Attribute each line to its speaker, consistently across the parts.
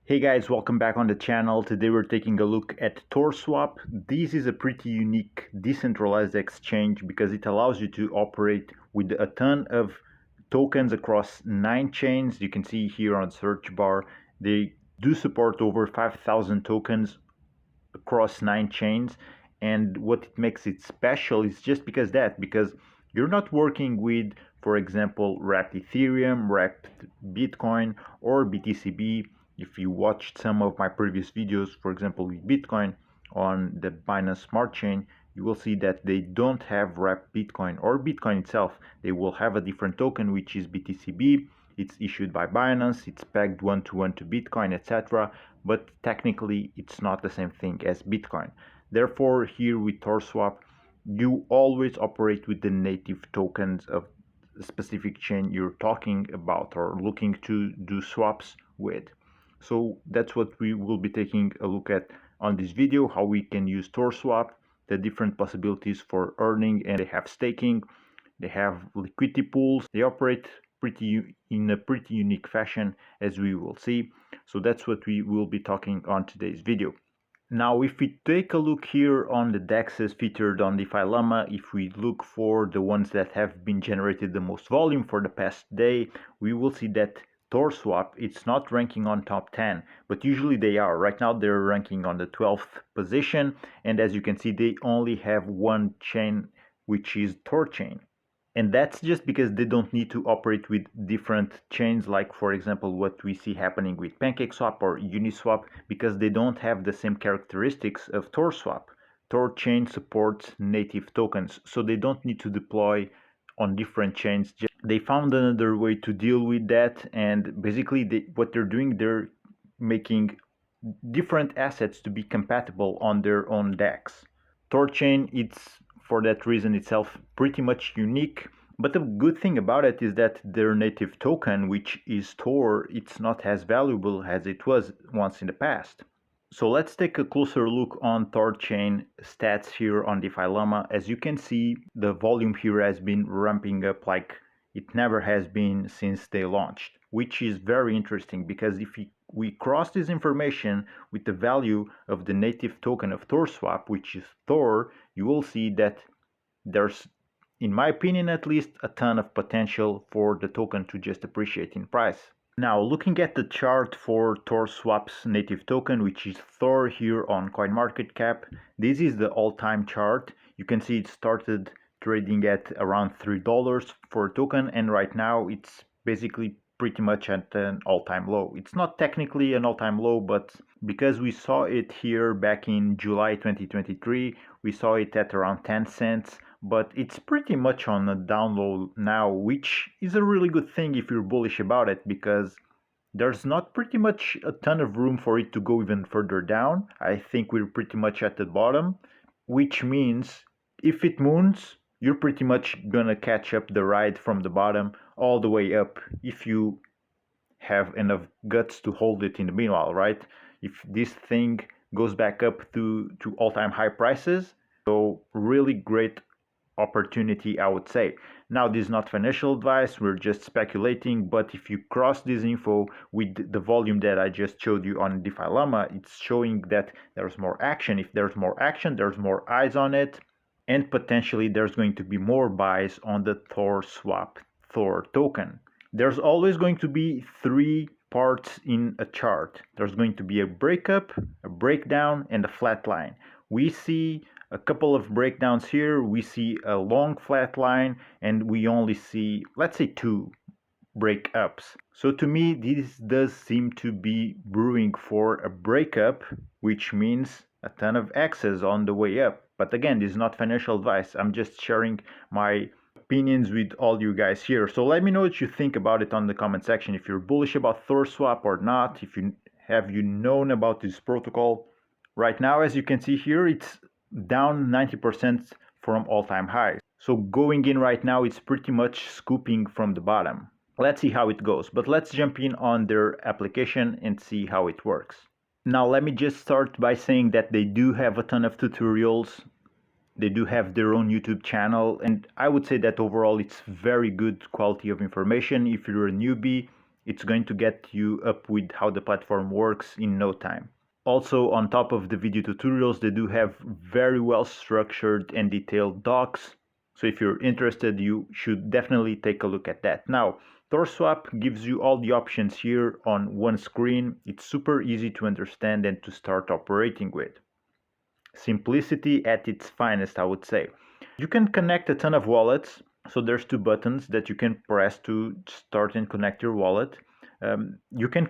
Speaker 1: Hey guys, welcome back on the channel. Today we're taking a look at THORSwap. This is a pretty unique decentralized exchange because it allows you to operate with a ton of tokens across 9 chains. You can see here on the search bar, they do support over 5,000 tokens across 9 chains. And what it makes it special is just because you're not working with, for example, wrapped Ethereum, wrapped Bitcoin, or BTCB. If you watched some of my previous videos, for example, with Bitcoin on the Binance Smart Chain, you will see that they don't have wrapped Bitcoin or Bitcoin itself. They will have a different token, which is BTCB. It's issued by Binance, it's pegged one-to-one to Bitcoin, etc. But technically, it's not the same thing as Bitcoin. Therefore, here with THORSwap, you always operate with the native tokens of the specific chain you're talking about or looking to do swaps with. So that's what we will be taking a look at on this video, how we can use THORSwap, the different possibilities for earning, and they have staking, they have liquidity pools, they operate in a pretty unique fashion, as we will see. So that's what we will be talking on today's video. Now, if we take a look here on the DEXs featured on DeFi Llama, if we look for the ones that have been generated the most volume for the past day, we will see that THORSwap, it's not ranking on top 10, but usually they are. Right now they're ranking on the 12th position, and as you can see, they only have one chain, which is THOR chain. And that's just because they don't need to operate with different chains, like for example what we see happening with PancakeSwap or Uniswap, because they don't have the same characteristics of THORSwap. THOR chain supports native tokens, so they don't need to deploy on different chains. They found another way to deal with that, and basically what they're doing, they're making different assets to be compatible on their own DEX. THOR chain, it's for that reason itself pretty much unique. But the good thing about it is that their native token, which is THOR, it's not as valuable as it was once in the past. So let's take a closer look on THOR chain stats here on DeFi Llama. As you can see, the volume here has been ramping up like it never has been since they launched, which is very interesting because if we cross this information with the value of the native token of THORSwap, which is THOR, you will see that there's, in my opinion at least, a ton of potential for the token to just appreciate in price. Now, looking at the chart for THORSwap's native token, which is THOR here on CoinMarketCap, this is the all-time chart. You can see it started trading at around $3 for a token, and right now it's basically pretty much at an all-time low. It's not technically an all-time low, but because we saw it here back in July 2023, we saw it at around 10 cents, but it's pretty much on a down low now, which is a really good thing if you're bullish about it, because there's not pretty much a ton of room for it to go even further down. I think we're pretty much at the bottom, which means if it moons, you're pretty much gonna catch up the ride from the bottom all the way up if you have enough guts to hold it in the meanwhile, right? If this thing goes back up to all-time high prices, so really great opportunity, I would say. Now, this is not financial advice, we're just speculating, but if you cross this info with the volume that I just showed you on DeFi Llama, it's showing that there's more action. If there's more action, there's more eyes on it, and potentially there's going to be more buys on the THORSwap THOR token. There's always going to be 3 parts in a chart. There's going to be a breakup, a breakdown, and a flat line. We see a couple of breakdowns here, we see a long flat line, and we only see, let's say, 2 breakups. So to me, this does seem to be brewing for a breakup, which means a ton of X's on the way up. But again, this is not financial advice. I'm just sharing my opinions with all you guys here. So let me know what you think about it on the comment section. If you're bullish about THORSwap or not, if you have known about this protocol. Right now, as you can see here, it's down 90% from all-time highs. So going in right now, it's pretty much scooping from the bottom. Let's see how it goes, but let's jump in on their application and see how it works. Now, let me just start by saying that they do have a ton of tutorials. They do have their own YouTube channel, and I would say that overall it's very good quality of information. If you're a newbie, it's going to get you up with how the platform works in no time. Also, on top of the video tutorials, they do have very well structured and detailed docs. So if you're interested, you should definitely take a look at that. Now, THORSwap gives you all the options here on one screen. It's super easy to understand and to start operating with. Simplicity at its finest, I would say. You can connect a ton of wallets. So there's two buttons that you can press to start and connect your wallet. You can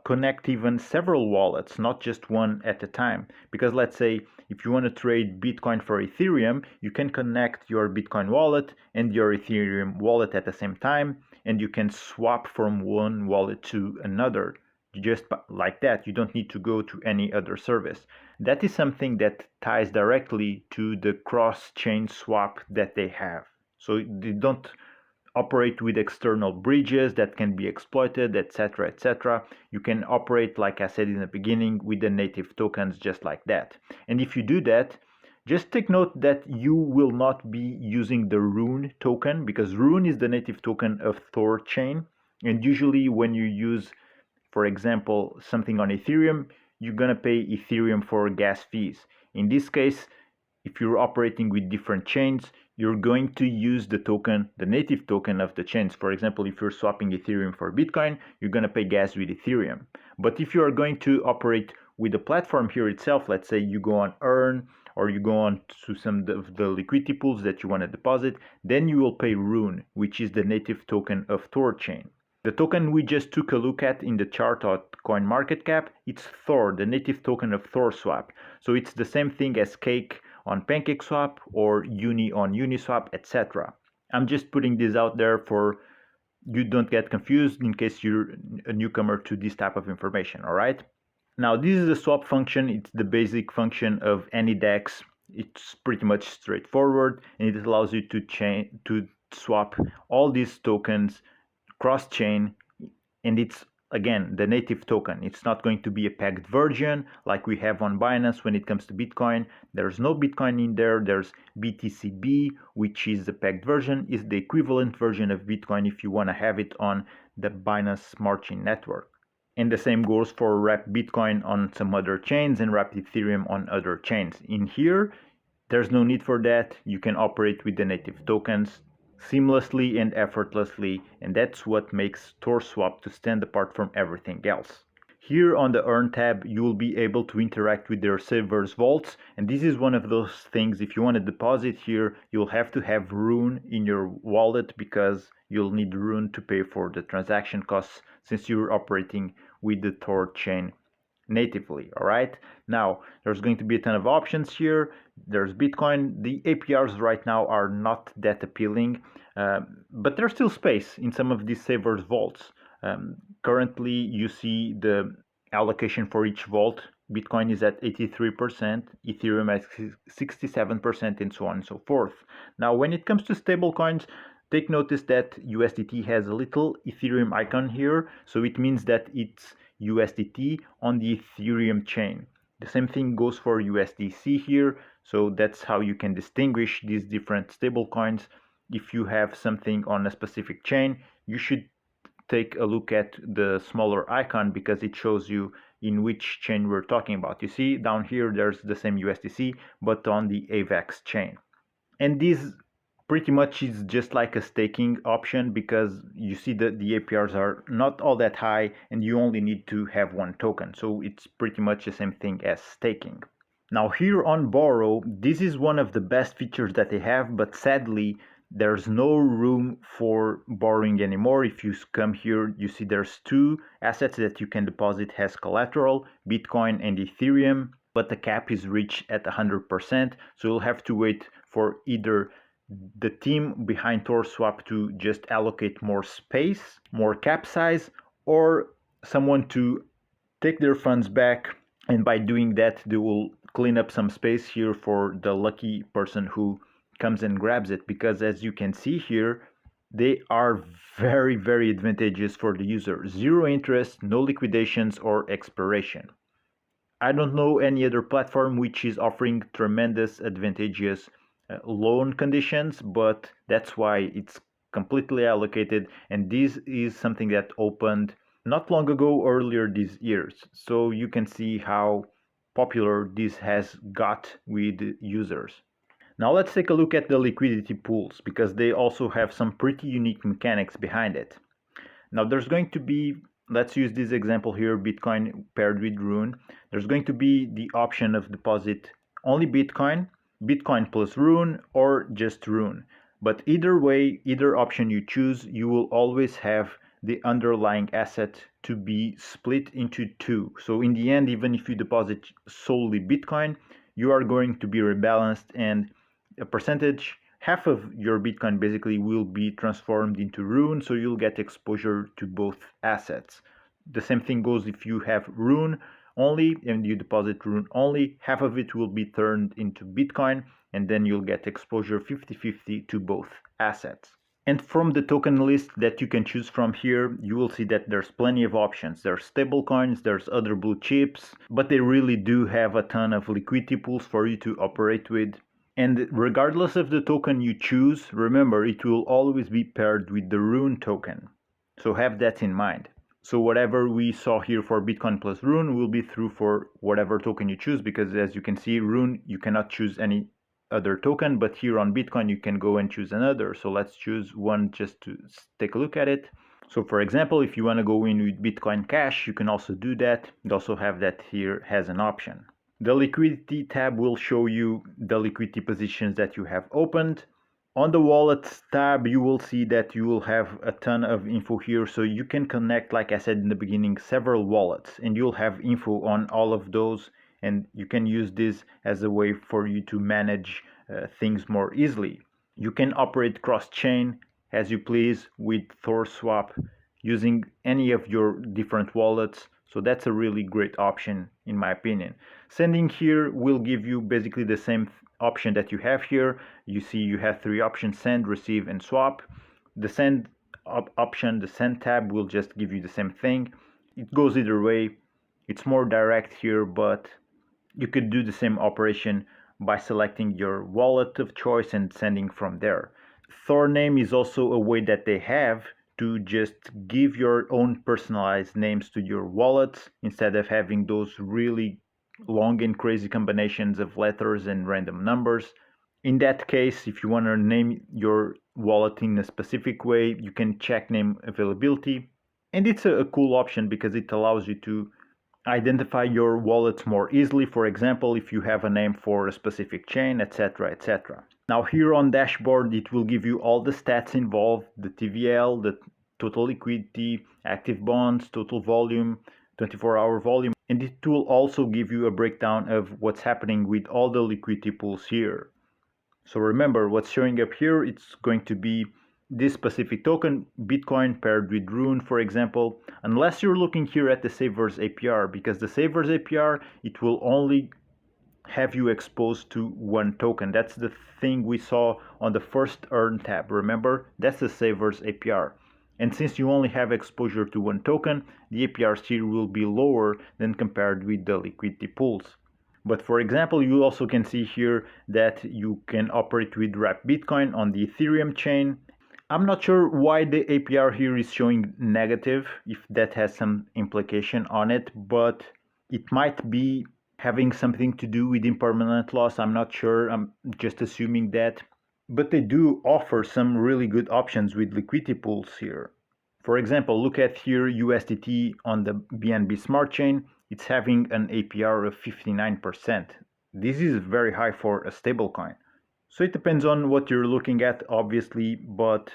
Speaker 1: connect even several wallets, not just one at a time. Because let's say if you want to trade Bitcoin for Ethereum, you can connect your Bitcoin wallet and your Ethereum wallet at the same time, and you can swap from one wallet to another. Just like that. You don't need to go to any other service. That is something that ties directly to the cross-chain swap that they have. So they don't operate with external bridges that can be exploited, etc., etc. You can operate, like I said in the beginning, with the native tokens just like that. And if you do that, just take note that you will not be using the Rune token, because Rune is the native token of Thor chain. And usually when you use, for example, something on Ethereum, you're going to pay Ethereum for gas fees. In this case, if you're operating with different chains, you're going to use the token, the native token of the chains. For example, if you're swapping Ethereum for Bitcoin, you're going to pay gas with Ethereum. But if you are going to operate with the platform here itself, let's say you go on Earn or you go on to some of the liquidity pools that you want to deposit, then you will pay Rune, which is the native token of Thor chain. The token we just took a look at in the chart at CoinMarketCap, it's THOR, the native token of THORSwap. So it's the same thing as Cake on PancakeSwap or Uni on Uniswap, etc. I'm just putting this out there for you don't get confused in case you're a newcomer to this type of information, all right? Now, this is the swap function. It's the basic function of any DEX. It's pretty much straightforward, and it allows you to swap all these tokens cross-chain, and it's again the native token. It's not going to be a pegged version like we have on Binance when it comes to Bitcoin. There's no Bitcoin in there. There's BTCB, which is the pegged version, is the equivalent version of Bitcoin if you want to have it on the Binance Smart Chain network. And the same goes for Wrap Bitcoin on some other chains and Wrap Ethereum on other chains. In here, there's no need for that. You can operate with the native tokens seamlessly and effortlessly, and that's what makes THORSwap to stand apart from everything else. Here on the Earn tab, you will be able to interact with their servers vaults, and this is one of those things. If you want to deposit here, you'll have to have Rune in your wallet because you'll need Rune to pay for the transaction costs since you're operating with the Thor chain natively. All right, now there's going to be a ton of options here. There's Bitcoin. The APRs right now are not that appealing, but there's still space in some of these savers vaults. Currently you see the allocation for each vault. Bitcoin is at 83%, Ethereum at 67%, and so on and so forth. Now when it comes to stablecoins, take notice that USDT has a little Ethereum icon here, so it means that it's USDT on the Ethereum chain. The same thing goes for USDC here, so that's how you can distinguish these different stablecoins. If you have something on a specific chain, you should take a look at the smaller icon because it shows you in which chain we're talking about. You see down here there's the same USDC but on the AVAX chain. And this pretty much is just like a staking option because you see that the APRs are not all that high and you only need to have one token. So it's pretty much the same thing as staking. Now here on Borrow, this is one of the best features that they have, but sadly there's no room for borrowing anymore. If you come here, you see there's two assets that you can deposit as collateral, Bitcoin and Ethereum, but the cap is reached at 100%. So you'll have to wait for either the team behind THORSwap to just allocate more space, more cap size, or someone to take their funds back. And by doing that, they will clean up some space here for the lucky person who comes and grabs it, because as you can see here, they are very, very advantageous for the user. Zero interest, no liquidations or expiration. I don't know any other platform which is offering tremendous advantageous loan conditions, but that's why it's completely allocated, and this is something that opened not long ago, earlier this year. So you can see how popular this has got with users. Now let's take a look at the liquidity pools, because they also have some pretty unique mechanics behind it. Now there's going to be, let's use this example here, Bitcoin paired with Rune. There's going to be the option of deposit only Bitcoin, Bitcoin plus Rune, or just Rune. But either way, either option you choose, you will always have the underlying asset to be split into two. So in the end, even if you deposit solely Bitcoin, you are going to be rebalanced, and a percentage, half of your Bitcoin basically will be transformed into Rune, so you'll get exposure to both assets. The same thing goes if you have Rune only and you deposit Rune only, half of it will be turned into Bitcoin, and then you'll get exposure 50-50 to both assets. And from the token list that you can choose from here, you will see that there's plenty of options. There's stablecoins, there's other blue chips, but they really do have a ton of liquidity pools for you to operate with. And regardless of the token you choose, remember it will always be paired with the Rune token. So have that in mind. So whatever we saw here for Bitcoin plus Rune will be true for whatever token you choose, because as you can see, Rune, you cannot choose any other token, but here on Bitcoin you can go and choose another. So let's choose one just to take a look at it. So for example, if you want to go in with Bitcoin Cash, you can also do that. You also have that here as an option. The liquidity tab will show you the liquidity positions that you have opened. On the wallets tab, you will see that you will have a ton of info here, so you can connect, like I said in the beginning, several wallets, and you'll have info on all of those, and you can use this as a way for you to manage things more easily. You can operate cross-chain as you please with THORSwap using any of your different wallets. So that's a really great option in my opinion. Sending here will give you basically the same option that you have here. You see you have three options: send, receive, and swap. The send option, the send tab, will just give you the same thing. It goes either way. It's more direct here, but you could do the same operation by selecting your wallet of choice and sending from there. THOR name is also a way that they have to just give your own personalized names to your wallets instead of having those really long and crazy combinations of letters and random numbers. In that case, if you want to name your wallet in a specific way, you can check name availability. And it's a cool option because it allows you to identify your wallets more easily. For example, if you have a name for a specific chain, etc., etc. Now here on dashboard, it will give you all the stats involved: the TVL, the total liquidity, active bonds, total volume, 24-hour volume, and it will also give you a breakdown of what's happening with all the liquidity pools here. So remember, what's showing up here, it's going to be this specific token, Bitcoin paired with Rune, for example, unless you're looking here at the Savers APR, because the Savers APR, it will only have you exposed to one token. That's the thing we saw on the first Earn tab. Remember, that's the Savers APR. And since you only have exposure to one token, the APRs here will be lower than compared with the liquidity pools. But for example, you also can see here that you can operate with Wrap Bitcoin on the Ethereum chain. I'm not sure why the APR here is showing negative, if that has some implication on it, but it might be having something to do with impermanent loss. I'm not sure, I'm just assuming that. But they do offer some really good options with liquidity pools here. For example, look at here USDT on the BNB Smart Chain. It's having an APR of 59%. This is very high for a stablecoin. So it depends on what you're looking at, obviously, but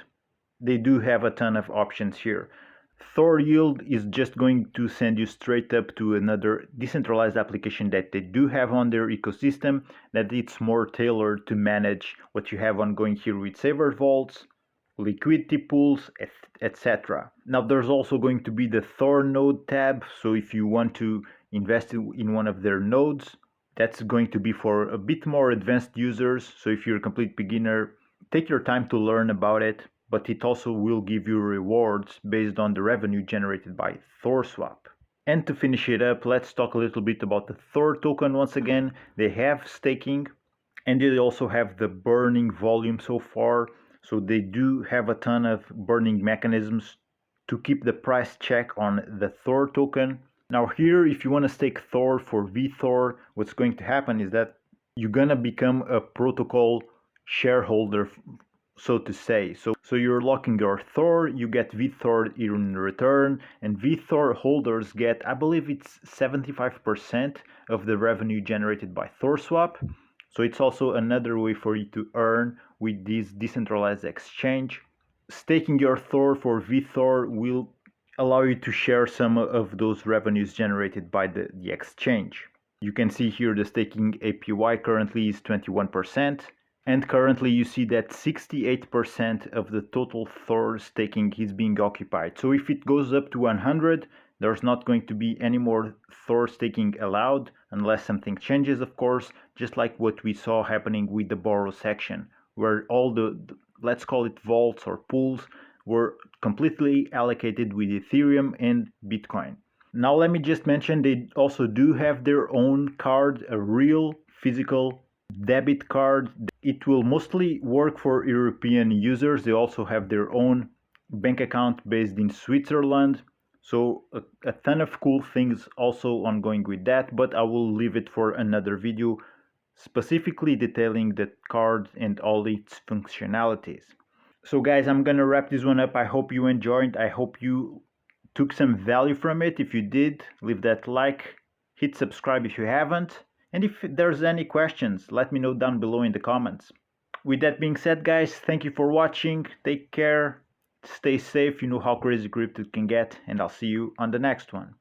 Speaker 1: they do have a ton of options here. THOR Yield is just going to send you straight up to another decentralized application that they do have on their ecosystem, that it's more tailored to manage what you have ongoing here with Saver Vaults, liquidity pools, etc. Now there's also going to be the THOR node tab, so if you want to invest in one of their nodes, that's going to be for a bit more advanced users. So if you're a complete beginner, take your time to learn about it, but it also will give you rewards based on the revenue generated by THORSwap. And to finish it up, let's talk a little bit about the THOR token once again. They have staking, and they also have the burning volume so far. So they do have a ton of burning mechanisms to keep the price check on the THOR token. Now here, if you want to stake THOR for VTHOR, what's going to happen is that you're gonna become a protocol shareholder, so to say. So you're locking your THOR, you get VTHOR in return, and VTHOR holders get, I believe it's 75% of the revenue generated by THORSwap. So it's also another way for you to earn with this decentralized exchange. Staking your THOR for VTHOR will allow you to share some of those revenues generated by the exchange. You can see here the staking APY currently is 21%, and currently you see that 68% of the total THOR staking is being occupied. So if it goes up to 100, there's not going to be any more THOR staking allowed unless something changes, of course, just like what we saw happening with the borrow section, where all the let's call it vaults or pools were completely allocated with Ethereum and Bitcoin. Now let me just mention they also do have their own card, a real physical debit card. It will mostly work for European users. They also have their own bank account based in Switzerland. So a ton of cool things also ongoing with that, but I will leave it for another video specifically detailing the card and all its functionalities. So guys, I'm gonna wrap this one up. I hope you enjoyed. I hope you took some value from it. If you did, leave that like, hit subscribe if you haven't, and if there's any questions, let me know down below in the comments. With that being said, guys, thank you for watching. Take care, stay safe. You know how crazy crypto can get, and I'll see you on the next one.